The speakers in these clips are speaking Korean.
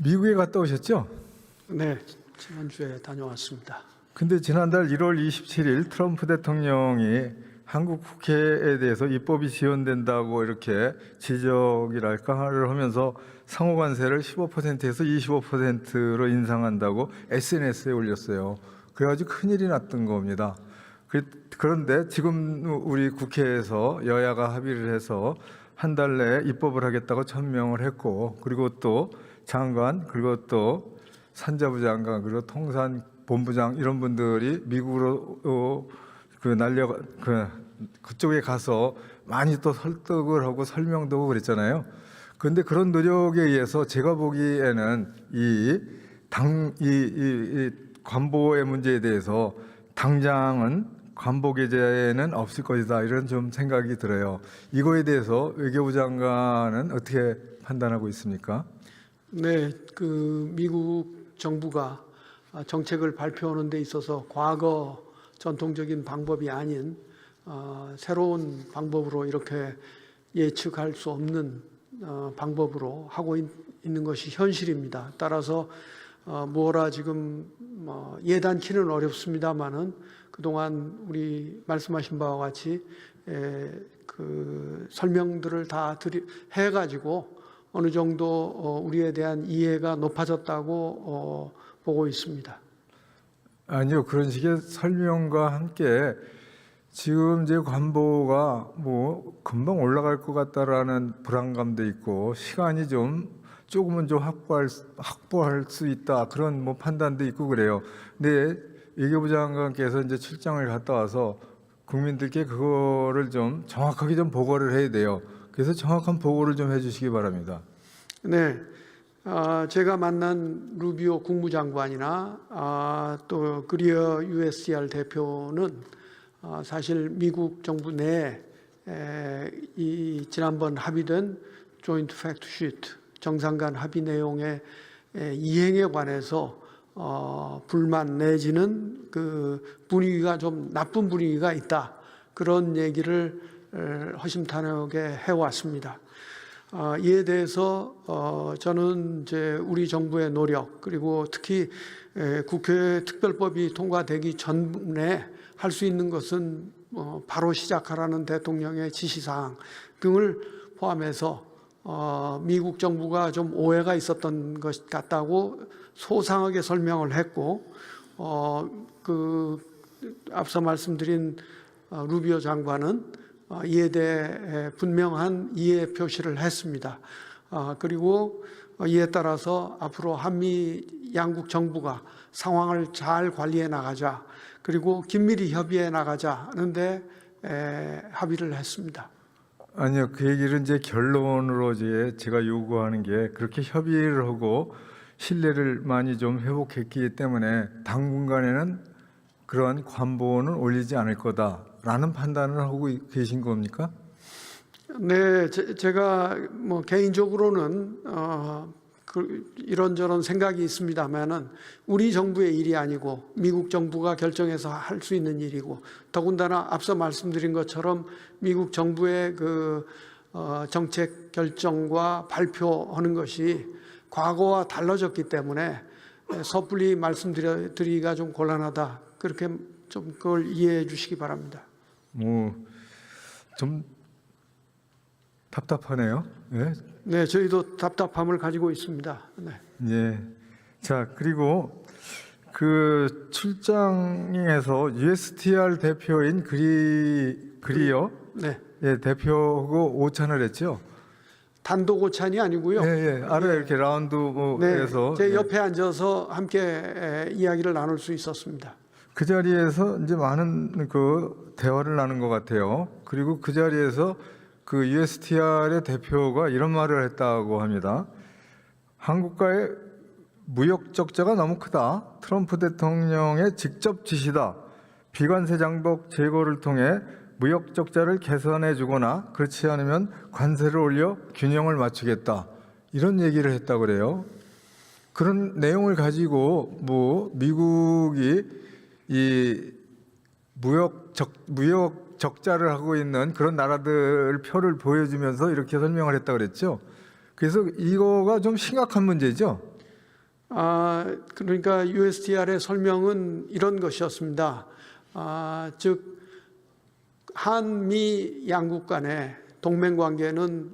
미국에 갔다 오셨죠? 네, 지난주에 다녀왔습니다. 근데 지난달 1월 27일 트럼프 대통령이 한국 국회에 대해서 입법이 지연된다고 이렇게 지적이랄까를 하면서 상호관세를 15%에서 25%로 인상한다고 SNS에 올렸어요. 그래가지고 큰일이 났던 겁니다. 그런데 지금 우리 국회에서 여야가 합의를 해서 한 달 내에 입법을 하겠다고 천명을 했고, 그리고 또 장관, 그리고 또 산자부 장관, 그리고 통산본부장 이런 분들이 미국으로 그쪽에 가서 많이 또 설득을 하고 설명도 하고 그랬잖아요. 그런데 그런 노력에 의해서 제가 보기에는 이 관보의 문제에 대해서 당장은 관보 게재는 없을 것이다, 이런 좀 생각이 들어요. 이거에 대해서 외교부 장관은 어떻게 판단하고 있습니까? 네, 미국 정부가 정책을 발표하는 데 있어서 과거 전통적인 방법이 아닌 새로운 방법으로 이렇게 예측할 수 없는 방법으로 하고 있는 것이 현실입니다. 따라서 뭐라 지금 예단치는 어렵습니다만은 그동안 우리 말씀하신 바와 같이 그 설명들을 다 해가지고 어느 정도 우리에 대한 이해가 높아졌다고 보고 있습니다. 아니요, 그런 식의 설명과 함께 지금 이제 관보가 뭐 금방 올라갈 것 같다라는 불안감도 있고, 시간이 조금은 좀 확보할 수 있다, 그런 뭐 판단도 있고 그래요. 근데 외교부 장관께서 이제 출장을 갔다 와서 국민들께 그거를 좀 정확하게 좀 보고를 해야 돼요. 그래서 정확한 보고를 좀 해주시기 바랍니다. 네, 제가 만난 루비오 국무장관이나 또 그리어 USTR 대표는 사실 미국 정부 내에 이 지난번 합의된 조인트 팩트 시트 정상 간 합의 내용의 이행에 관해서 불만 내지는 그 분위기가 좀 나쁜 분위기가 있다, 그런 얘기를 허심탄회하게 해왔습니다. 이에 대해서 저는 이제 우리 정부의 노력, 그리고 특히 국회 특별법이 통과되기 전에 할 수 있는 것은 바로 시작하라는 대통령의 지시사항 등을 포함해서 미국 정부가 좀 오해가 있었던 것 같다고 소상하게 설명을 했고, 앞서 말씀드린 루비오 장관은 이에 대해 분명한 이해 표시를 했습니다. 그리고 이에 따라서 앞으로 한미 양국 정부가 상황을 잘 관리해 나가자, 그리고 긴밀히 협의해 나가자 하는데 합의를 했습니다. 아니요, 그 얘기를 이제 결론으로 제가 요구하는 게, 그렇게 협의를 하고 신뢰를 많이 좀 회복했기 때문에 당분간에는 그러한 관보는 올리지 않을 거다라는 판단을 하고 계신 겁니까? 네, 제가 뭐 개인적으로는 이런저런 생각이 있습니다만은 우리 정부의 일이 아니고 미국 정부가 결정해서 할 수 있는 일이고, 더군다나 앞서 말씀드린 것처럼 미국 정부의 정책 결정과 발표하는 것이 과거와 달라졌기 때문에 섣불리 말씀드리기가 좀 곤란하다, 그렇게 좀 그걸 이해해 주시기 바랍니다. 좀 답답하네요. 네. 네, 저희도 답답함을 가지고 있습니다. 네. 예. 자, 그리고 그 출장에서 USTR 대표인 그리어 네. 예, 대표하고 오찬을 했죠. 단독 오찬이 아니고요. 예, 알아요. 이렇게 라운드에서. 네, 제 옆에 앉아서 함께 이야기를 나눌 수 있었습니다. 그 자리에서 이제 많은 그 대화를 나눈 것 같아요. 그리고 그 자리에서 그 USTR의 대표가 이런 말을 했다고 합니다. 한국과의 무역 적자가 너무 크다. 트럼프 대통령의 직접 지시다. 비관세 장벽 제거를 통해 무역 적자를 개선해 주거나 그렇지 않으면 관세를 올려 균형을 맞추겠다, 이런 얘기를 했다고 그래요. 그런 내용을 가지고 뭐 미국이 이 무역 적자를 하고 있는 그런 나라들 표를 보여주면서 이렇게 설명을 했다고 그랬죠. 그래서 이거가 좀 심각한 문제죠. 그러니까 USTR의 설명은 이런 것이었습니다. 즉 한미 양국 간의 동맹 관계는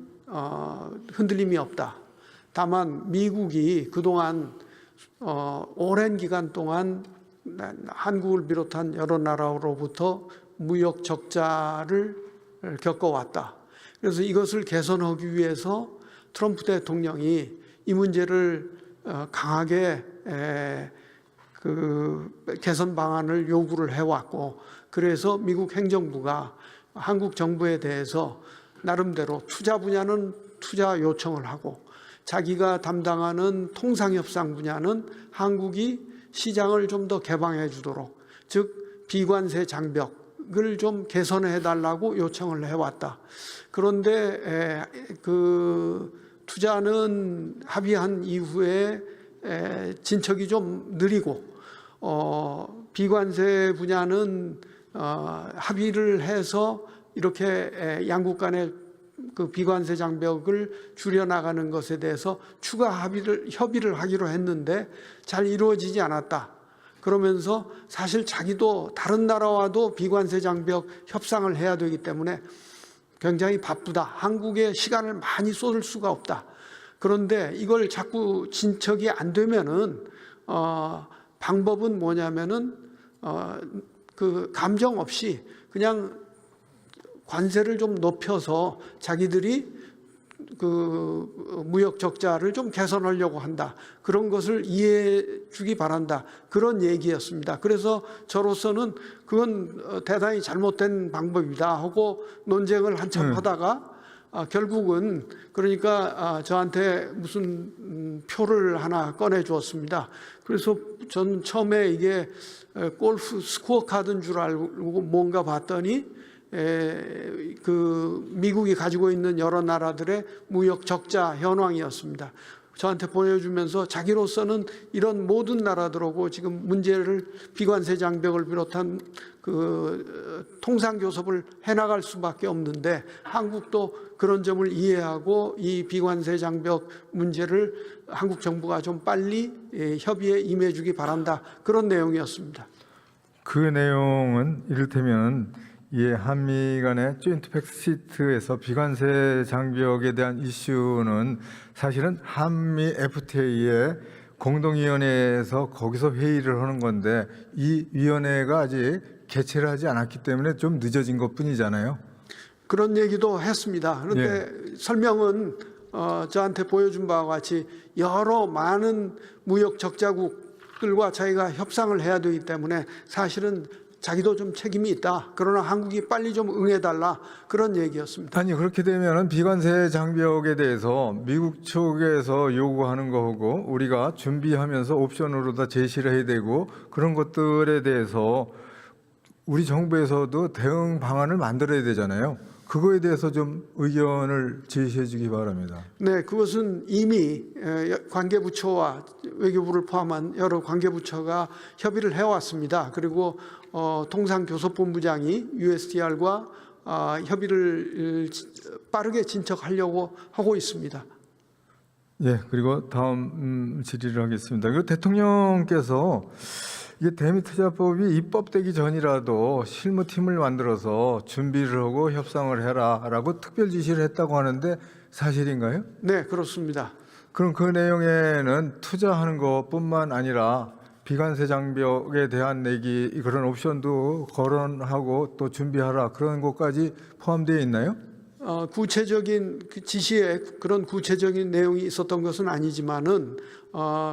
흔들림이 없다. 다만 미국이 그동안 오랜 기간 동안 한국을 비롯한 여러 나라로부터 무역 적자를 겪어왔다. 그래서 이것을 개선하기 위해서 트럼프 대통령이 이 문제를 강하게 그 개선 방안을 요구를 해왔고, 그래서 미국 행정부가 한국 정부에 대해서 나름대로 투자 분야는 투자 요청을 하고 자기가 담당하는 통상협상 분야는 한국이 시장을 좀 더 개방해 주도록, 즉 비관세 장벽을 좀 개선해 달라고 요청을 해왔다. 그런데 그 투자는 합의한 이후에 진척이 좀 느리고 비관세 분야는 합의를 해서 이렇게 양국 간의 그 비관세 장벽을 줄여나가는 것에 대해서 추가 협의를 하기로 했는데 잘 이루어지지 않았다. 그러면서 사실 자기도 다른 나라와도 비관세 장벽 협상을 해야 되기 때문에 굉장히 바쁘다. 한국에 시간을 많이 쏟을 수가 없다. 그런데 이걸 자꾸 진척이 안 되면은 방법은 뭐냐면은 그 감정 없이 그냥 관세를 좀 높여서 자기들이 그 무역 적자를 좀 개선하려고 한다. 그런 것을 이해해 주기 바란다. 그런 얘기였습니다. 그래서 저로서는 그건 대단히 잘못된 방법이다 하고 논쟁을 한참 하다가 결국은 그러니까 저한테 무슨 표를 하나 꺼내 주었습니다. 그래서 저는 처음에 이게 골프 스코어 카드인 줄 알고 뭔가 봤더니 그 미국이 가지고 있는 여러 나라들의 무역 적자 현황이었습니다. 저한테 보여주면서 자기로서는 이런 모든 나라들하고 지금 문제를 비관세 장벽을 비롯한 그 통상 교섭을 해나갈 수밖에 없는데 한국도 그런 점을 이해하고 이 비관세 장벽 문제를 한국 정부가 좀 빨리 협의에 임해주기 바란다. 그런 내용이었습니다. 그 내용은 이를테면 한미 간의 조인트 팩트 시트에서 비관세 장벽에 대한 이슈는 사실은 한미 FTA의 공동위원회에서 거기서 회의를 하는 건데 이 위원회가 아직 개최를 하지 않았기 때문에 좀 늦어진 것뿐이잖아요. 그런 얘기도 했습니다. 그런데 설명은 저한테 보여준 바와 같이 여러 많은 무역 적자국들과 자기가 협상을 해야 되기 때문에 사실은 자기도 좀 책임이 있다. 그러나 한국이 빨리 좀 응해달라. 그런 얘기였습니다. 아니 그렇게 되면 비관세 장벽에 대해서 미국 쪽에서 요구하는 거하고 우리가 준비하면서 옵션으로 다 제시를 해야 되고 그런 것들에 대해서 우리 정부에서도 대응 방안을 만들어야 되잖아요. 그거에 대해서 좀 의견을 제시해 주기 바랍니다. 네, 그것은 이미 관계부처와 외교부를 포함한 여러 관계부처가 협의를 해왔습니다. 그리고 통상교섭본부장이 USTR과 협의를 빠르게 진척하려고 하고 있습니다. 예, 그리고 다음 질의를 하겠습니다. 그리고 대통령께서 이게 대미투자법이 입법되기 전이라도 실무팀을 만들어서 준비를 하고 협상을 해라라고 특별 지시를 했다고 하는데 사실인가요? 네, 그렇습니다. 그럼 그 내용에는 투자하는 것뿐만 아니라 비관세 장벽에 대한 내기 그런 옵션도 거론하고 또 준비하라 그런 것까지 포함되어 있나요? 구체적인 지시에 그런 구체적인 내용이 있었던 것은 아니지만은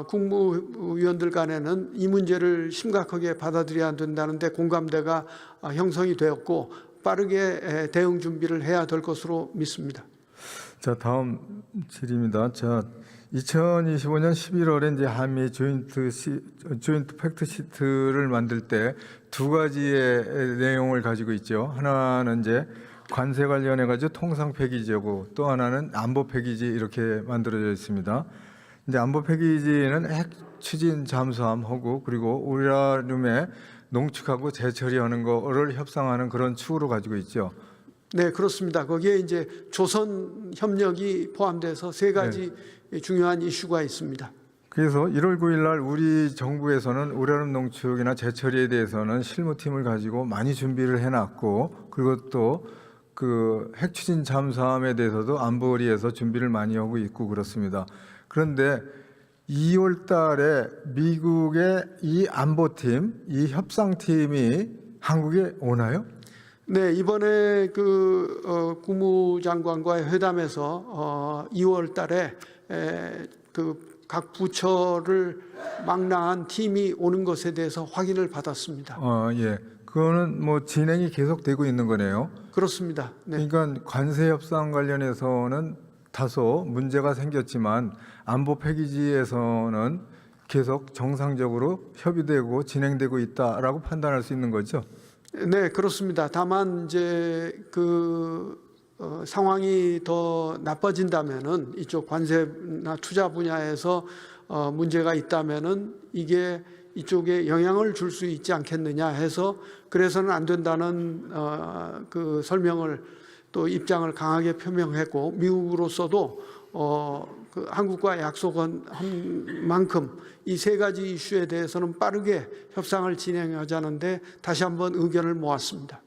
국무위원들 간에는 이 문제를 심각하게 받아들여야 된다는데 공감대가 형성이 되었고 빠르게 대응 준비를 해야 될 것으로 믿습니다. 자, 다음 질의입니다. 자, 2025년 11월에 이제 한미 조인트 팩트 시트를 만들 때 두 가지의 내용을 가지고 있죠. 하나는 이제 관세 관련해 가지고 통상 패키지고 또 하나는 안보 패키지 이렇게 만들어져 있습니다. 이제 안보 패키지는 핵 추진 잠수함하고 그리고 우라늄에 농축하고 재처리하는 거를 협상하는 그런 축으로 가지고 있죠. 네, 그렇습니다. 거기에 이제 조선 협력이 포함돼서 세 가지 중요한 이슈가 있습니다. 그래서 1월 9일 날 우리 정부에서는 우라늄 농축이나 재처리에 대해서는 실무팀을 가지고 많이 준비를 해놨고, 그리고 또 그 핵추진 잠수함에 대해서도 안보리에서 준비를 많이 하고 있고 그렇습니다. 그런데 2월 달에 미국의 이 안보팀, 이 협상팀이 한국에 오나요? 네, 이번에 국무장관과의 회담에서 2월 달에 그 각 부처를 망라한 팀이 오는 것에 대해서 확인을 받았습니다. 예. 그거는 뭐 진행이 계속되고 있는 거네요. 그렇습니다. 네. 그러니까 관세 협상 관련해서는 다소 문제가 생겼지만 안보 패키지에서는 계속 정상적으로 협의되고 진행되고 있다라고 판단할 수 있는 거죠. 네, 그렇습니다. 다만 이제 상황이 더 나빠진다면은 이쪽 관세나 투자 분야에서 문제가 있다면은 이게 이쪽에 영향을 줄 수 있지 않겠느냐 해서 그래서는 안 된다는 그 설명을 또 입장을 강하게 표명했고 미국으로서도 그 한국과 약속한 만큼 이 세 가지 이슈에 대해서는 빠르게 협상을 진행하자는데 다시 한번 의견을 모았습니다.